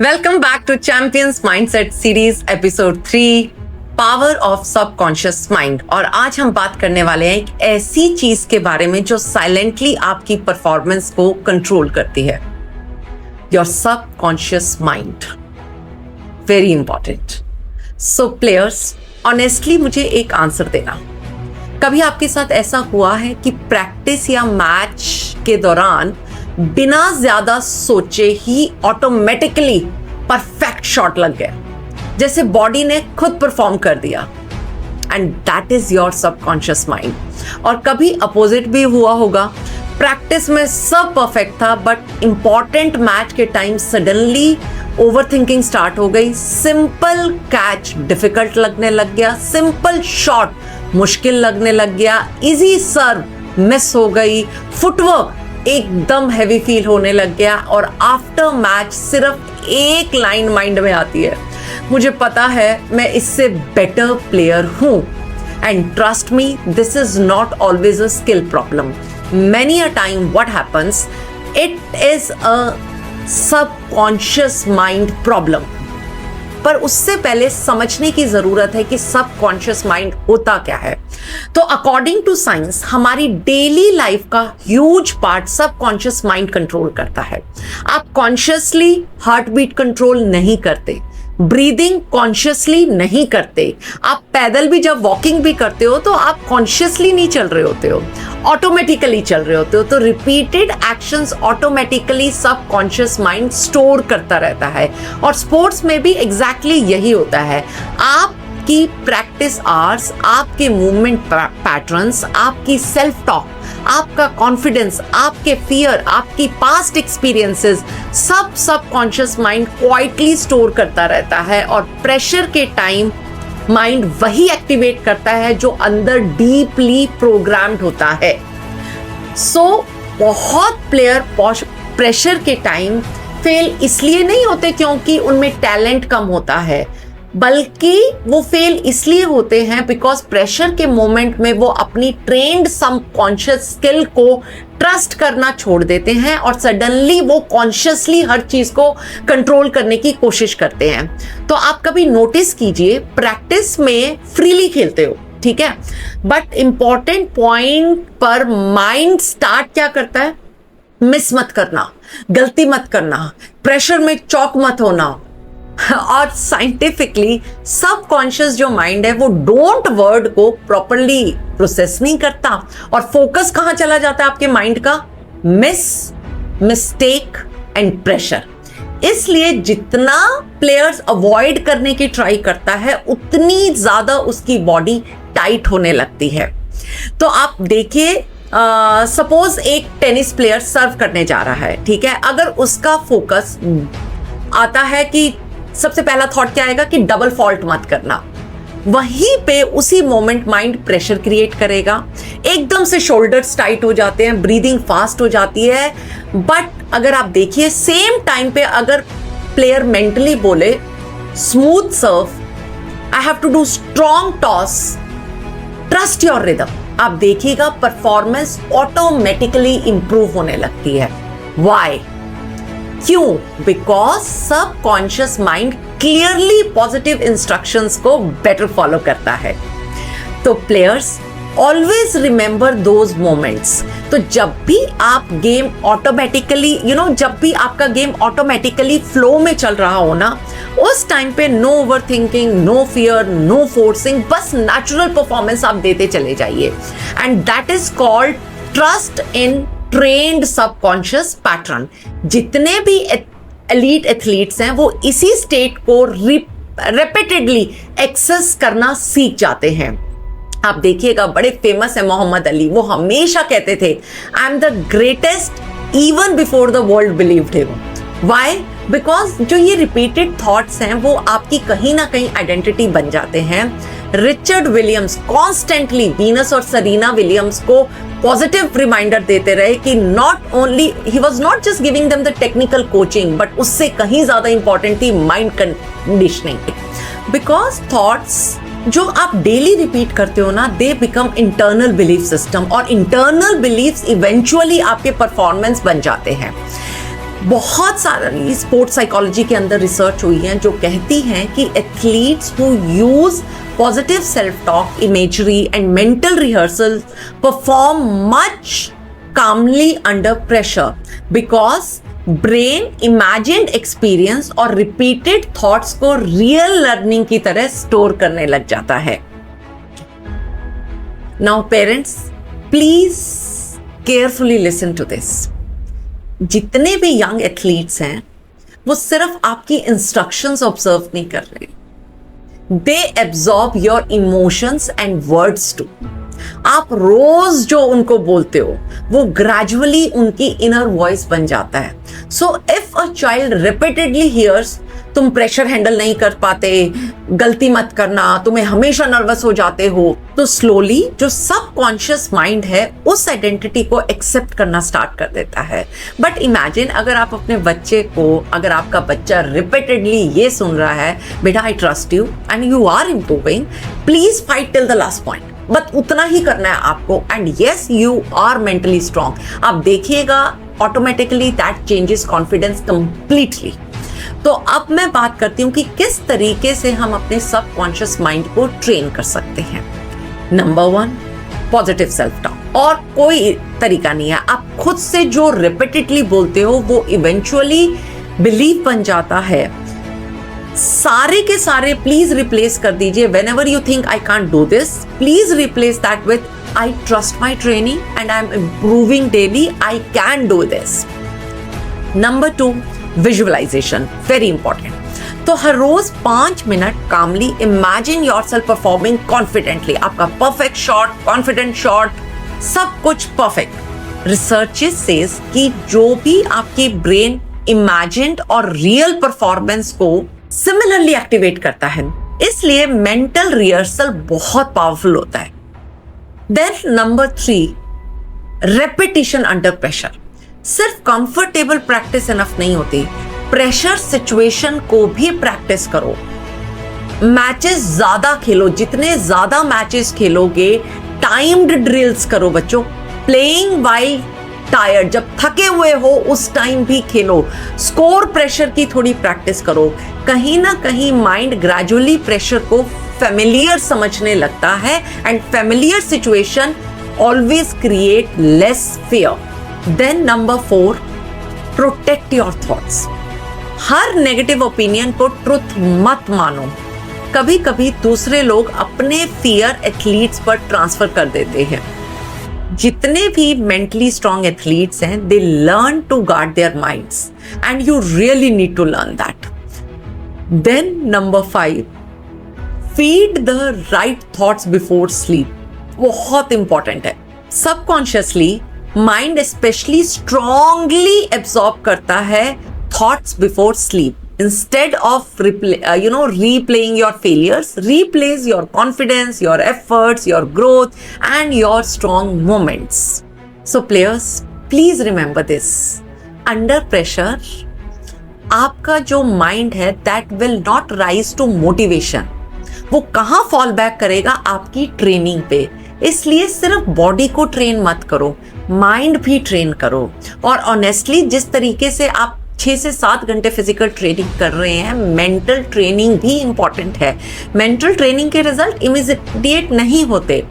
Welcome back to champions mindset series episode 3 power of subconscious mind. और आज हम बात करने वाले हैं एक ऐसी चीज के बारे में जो साइलेंटली आपकी परफॉर्मेंस को कंट्रोल करती है, your subconscious mind. Very important. So players, honestly मुझे एक आंसर देना। कभी आपके साथ ऐसा हुआ है कि प्रैक्टिस या मैच के दौरान बिना ज्यादा सोचे ही ऑटोमेटिकली परफेक्ट शॉट लग गया, जैसे बॉडी ने खुद परफॉर्म कर दिया, and that is your subconscious mind. और कभी अपोजिट भी हुआ होगा, प्रैक्टिस में सब परफेक्ट था बट इंपॉर्टेंट मैच के टाइम सडनली ओवरथिंकिंग स्टार्ट हो गई, सिंपल कैच डिफिकल्ट लगने लग गया, सिंपल शॉट मुश्किल लगने लग गया, इजी सर्व मिस हो गई, फुटवर्क एकदम हैवी फील होने लग गया, और आफ्टर मैच सिर्फ एक लाइन माइंड में आती है, मुझे पता है मैं इससे बेटर प्लेयर हूं। And trust me, this is not always a skill problem. Many a time what happens, it is a subconscious mind problem. पर उससे पहले समझने की जरूरत है कि सबकॉन्शियस माइंड होता क्या है। तो अकॉर्डिंग टू साइंस हमारी डेली लाइफ का huge part subconscious mind control करता है। आप कॉन्शियसली हार्ट बीट कंट्रोल नहीं करते, ब्रीदिंग कॉन्शियसली नहीं करते, आप पैदल भी जब वॉकिंग भी करते हो तो आप कॉन्शियसली नहीं चल रहे होते हो, ऑटोमेटिकली चल रहे होते हो। तो repeated actions automatically subconscious mind store करता रहता है, और स्पोर्ट्स में भी एग्जैक्टली यही होता है। आपकी प्रैक्टिस आवर्स, आपके मूवमेंट पैटर्न्स, आपकी सेल्फ टॉक, आपका कॉन्फिडेंस, आपके फियर, आपकी पास्ट एक्सपीरियंसेस, सब सबकॉन्शियस माइंड क्वाइटली स्टोर करता रहता है, और प्रेशर के टाइम माइंड वही एक्टिवेट करता है जो अंदर डीपली प्रोग्राम्ड होता है। सो बहुत प्लेयर प्रेशर के टाइम फेल इसलिए नहीं होते क्योंकि उनमें टैलेंट कम होता है, बल्कि वो फेल इसलिए होते हैं बिकॉज प्रेशर के मोमेंट में वो अपनी ट्रेन्ड सबकॉन्शियस स्किल को ट्रस्ट करना छोड़ देते हैं, और सडनली वो कॉन्शियसली हर चीज को कंट्रोल करने की कोशिश करते हैं। तो आप कभी नोटिस कीजिए, प्रैक्टिस में फ्रीली खेलते हो, ठीक है, बट इंपॉर्टेंट पॉइंट पर माइंड स्टार्ट क्या करता है? मिस मत करना, गलती मत करना, प्रेशर में चौक मत होना। और साइंटिफिकली सबकॉन्शियस जो माइंड है वो डोंट वर्ड को प्रॉपरली प्रोसेस नहीं करता, और फोकस कहां चला जाता है आपके माइंड का? Miss, mistake and pressure. इसलिए जितना प्लेयर्स अवॉइड करने की ट्राई करता है उतनी ज्यादा उसकी बॉडी टाइट होने लगती है। तो आप देखिए, सपोज एक टेनिस प्लेयर सर्व करने जा रहा है, ठीक है, अगर उसका फोकस आता है कि सबसे पहला थॉट क्या आएगा कि डबल फॉल्ट मत करना, वहीं पे उसी मोमेंट माइंड प्रेशर क्रिएट करेगा, एकदम से शोल्डर्स टाइट हो जाते हैं, ब्रीदिंग फास्ट हो जाती है। बट अगर आप देखिए सेम टाइम पे अगर प्लेयर मेंटली बोले smooth serve, I have to do strong toss, trust your rhythm, आप देखिएगा परफॉर्मेंस ऑटोमेटिकली इंप्रूव होने लगती है। व्हाई? क्यों? Because subconscious mind clearly positive instructions को बेटर फॉलो करता है। तो players always remember those moments. तो जब भी आप गेम ऑटोमेटिकली जब भी आपका गेम ऑटोमेटिकली फ्लो में चल रहा हो ना, उस टाइम पे no over thinking, no fear, no forcing, बस नेचुरल परफॉर्मेंस आप देते चले जाइए, and that is called trust in trained subconscious pattern. जितने भी एलीट एथलीट्स हैं वो इसी स्टेट को रिपीटेडली एक्सेस करना सीख जाते हैं। आप देखिएगा, बड़े फेमस है मोहम्मद अली, वो हमेशा कहते थे I am the greatest even before the world believed him. Why? Because जो ये रिपीटेड थॉट्स हैं वो आपकी कहीं ना कहीं आइडेंटिटी बन जाते हैं। रिचर्ड विलियम्स कॉन्स्टेंटली वीनस और सरीना विलियम्स को पॉजिटिव रिमाइंडर देते रहे कि not only he was not just giving them the technical coaching, but उससे कहीं ज्यादा इंपॉर्टेंट थी माइंड कंडीशनिंग। बिकॉज थॉट्स जो आप डेली रिपीट करते हो ना, they become internal belief system, और इंटरनल बिलीफ्स इवेंचुअली आपके परफॉर्मेंस बन जाते हैं। बहुत सारी स्पोर्ट्स साइकोलॉजी के अंदर रिसर्च हुई है जो कहती है कि athletes who use positive self talk, imagery and mental rehearsal perform much calmly under pressure because brain imagined experience और रिपीटेड थॉट्स को रियल लर्निंग की तरह स्टोर करने लग जाता है. Now parents, please carefully listen to this. जितने भी यंग एथलीट्स हैं वो सिर्फ आपकी इंस्ट्रक्शंस ऑब्जर्व नहीं कर रहे, they absorb your emotions and words too. आप रोज जो उनको बोलते हो वो ग्रेजुअली उनकी इनर वॉइस बन जाता है. So if a child repeatedly hears तुम प्रेशर हैंडल नहीं कर पाते, गलती मत करना, तुम्हें हमेशा नर्वस हो जाते हो, तो स्लोली जो सबकॉन्शियस माइंड है उस आइडेंटिटी को एक्सेप्ट करना स्टार्ट कर देता है. बट इमेजिन अगर आप अपने बच्चे को, अगर आपका बच्चा रिपीटेडली ये सुन रहा है, बेटा I trust you and you are improving, please fight till the last point, but उतना ही करना है आपको, and yes you are mentally strong. आप देखिएगा automatically that changes confidence completely. तो अब मैं बात करती हूँ कि किस तरीके से हम अपने सबकॉन्शियस माइंड को ट्रेन कर सकते हैं. Number 1, positive self talk. और कोई तरीका नहीं है, आप खुद से जो रिपीटेडली बोलते हो वो इवेंचुअली बिलीफ बन जाता है. सारे के सारे प्लीज रिप्लेस कर दीजिए. whenever you think I can't do this, please replace that with I trust my training and I'm improving daily, I can do this. Number 2, visualization, very important. तो हर रोज 5 minute calmly imagine yourself performing confidently. आपका perfect shot, confident shot, सब कुछ perfect. Researches says कि जो भी आपकी ब्रेन इमेजिन्ड और रियल परफॉर्मेंस को सिमिलरली एक्टिवेट करता है, इसलिए मेंटल रिहर्सल बहुत पावरफुल होता है. Then number 3, repetition under pressure. सिर्फ कंफर्टेबल प्रैक्टिस इनफ नहीं होती, प्रेशर सिचुएशन को भी प्रैक्टिस करो. मैचेस ज्यादा खेलो, जितने ज्यादा मैचेस खेलोगे, टाइम्ड ड्रिल्स करो बच्चों. प्लेइंग वाइल टायर्ड, जब थके हुए हो उस टाइम भी खेलो. स्कोर प्रेशर की थोड़ी प्रैक्टिस करो. कहीं ना कहीं माइंड ग्रेजुअली प्रेशर को फेमिलियर समझने लगता है and familiar situation always create less fear. Then number 4, protect your thoughts. हर नेगेटिव ओपिनियन को ट्रुथ मत मानो. कभी कभी दूसरे लोग अपने फियर एथलीट्स पर ट्रांसफर कर देते हैं. जितने भी मेंटली स्ट्रॉन्ग एथलीट्स हैं, they learn to guard their minds and you really need to learn that. Then number 5, feed the right thoughts before sleep. बहुत इंपॉर्टेंट है. Subconsciously mind specially strongly absorb करता है thoughts before sleep. Instead of replaying your failures, replace your confidence, your efforts, your growth, and your strong moments. So players, please remember this. Under pressure, आपका जो mind है, that will not rise to motivation. वो कहाँ fall back करेगा? आपकी training पे. इसलिए सिर्फ बॉडी को ट्रेन मत करो, माइंड भी ट्रेन करो. और ऑनेस्टली जिस तरीके से आप 6 से 7 घंटे फिजिकल ट्रेनिंग कर रहे हैं, मेंटल ट्रेनिंग भी इंपॉर्टेंट है. मेंटल ट्रेनिंग के रिजल्ट इमीडिएट नहीं होते.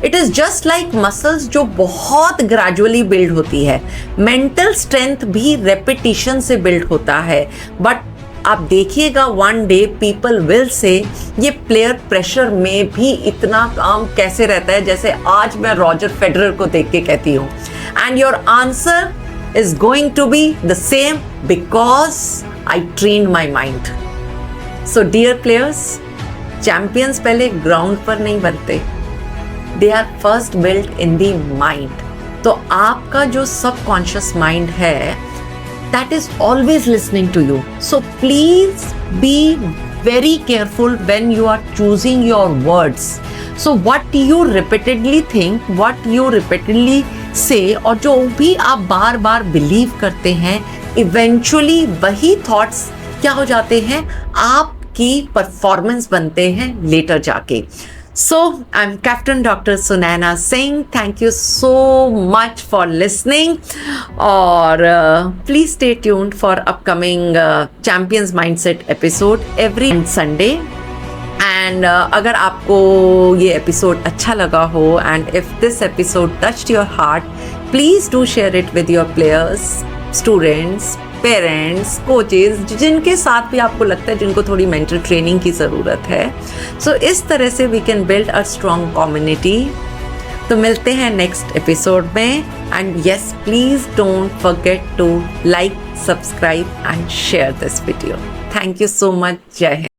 It is just like muscles जो बहुत ग्रेजुअली बिल्ड होती है. मेंटल स्ट्रेंथ भी रेपिटिशन से बिल्ड होता है. बट आप देखिएगा one day people will say ये प्लेयर प्रेशर में भी इतना काम कैसे रहता है, जैसे आज मैं रॉजर फेडरर को देख के कहती हूँ. And your answer is going to be the same because I trained my mind. So dear players, champions पहले ground पर नहीं बनते, they are first built in the mind. तो आपका जो subconscious mind है, that is always listening to you. So please be very careful when you are choosing your words. So what you repeatedly think, what you repeatedly से और जो भी आप बार बार believe करते हैं, इवेंचुअली वही थॉट्स क्या हो जाते हैं, आपकी परफॉर्मेंस बनते हैं लेटर जाके. So, I'm Captain Dr. Sunaina Singh. Thank you so much for listening. और please stay tuned for upcoming Champions Mindset episode every Sunday. And अगर आपको ये एपिसोड अच्छा लगा हो and if this episode touched your heart, please do share it with your players, students, parents, coaches, जिनके साथ भी आपको लगता है जिनको थोड़ी मेंटल ट्रेनिंग की ज़रूरत है. सो इस तरह से we can build a strong community. तो मिलते हैं नेक्स्ट एपिसोड में. And yes, please don't forget to like, subscribe and share this video. Thank you so much. जय हिंद.